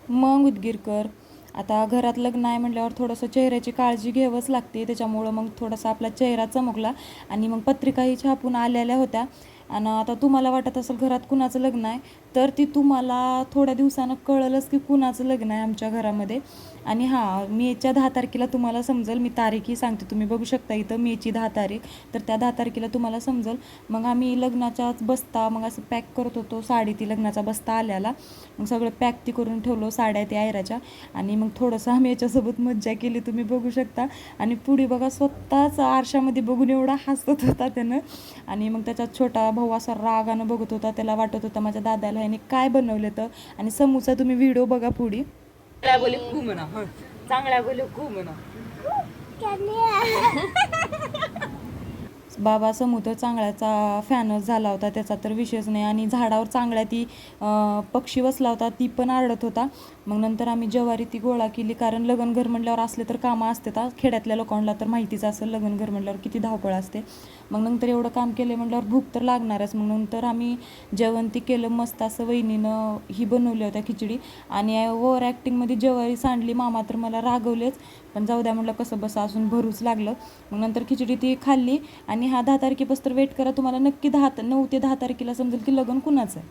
मग उदगीरकर, आता घरात लग्न आहे म्हटल्यावर थोडंसं चेहऱ्याची काळजी घ्यावंच लागते. त्याच्यामुळं मग थोडासा आपला चेहरा चमकला आणि मग पत्रिकाही छापून आलेल्या होत्या. आणि आता तुम्हाला वाटत असेल घरात कुणाचं लग्न आहे, तर ती तुम्हाला थोड्या दिवसानं कळलंच की कुणाचं लग्न आहे आमच्या घरामध्ये. आणि हां, मेच्या 10 तारखेला तुम्हाला समजेल. मी तारीखही सांगते, तुम्ही बघू शकता इथं मेची 10 तारीख. तर त्या 10 तारखेला तुम्हाला समजेल. मग आम्ही लग्नाचाच बस्ता मग असं पॅक करत होतो. साडी ती लग्नाचा बस्ता आल्याला मग सगळं पॅक ती करून ठेवलो, साड्या त्या आयराच्या. आणि मग थोडंसं आम्ही याच्यासोबत मज्जा केली, तुम्ही बघू शकता. आणि पुढे बघा स्वतःच आरशामध्ये बघून एवढा हसत होता त्यानं. आणि मग त्याचा छोटा भाऊ असा रागानं बघत होता, त्याला वाटत होता माझ्या दादाला ह्याने काय बनवलं तर. आणि समूचा तुम्ही व्हिडिओ बघा पुढे. चांगल्या बोले खूप म्हणा, चांगल्या बोले खूप म्हणा. बाबा समू तर चांगल्याचा फॅनच झाला होता, त्याचा तर विषयच नाही. आणि झाडावर चांगल्या ती पक्षी बसला होता, ती पण आरडत होता. मग नंतर आम्ही ज्वारी ती गोळा केली, कारण लग्नघर म्हटल्यावर असले तर कामं असतात. खेड्यातल्या लोकांना तर माहितीच असेल लग्नघर म्हटल्यावर किती धावपळ असते. मग नंतर एवढं काम केलं म्हटल्यावर भूक तर लागणारच. मग नंतर आम्ही जेवण ती केलं मस्त असं. वहिनीनं ही बनवली होत्या खिचडी. आणि ओव्हर ॲक्टिंगमध्ये ज्वारी सांडली. मामा तर मला रागवलेच, पण जाऊ द्या म्हटलं, कसं बसं असून भरूच लागलं. मग नंतर खिचडी ती खाल्ली. आणि हा 10 तारखेपासून वेट करा, तुम्हाला नक्की 9 ते 10 तारखेला समजेल की लग्न कुणाचं आहे.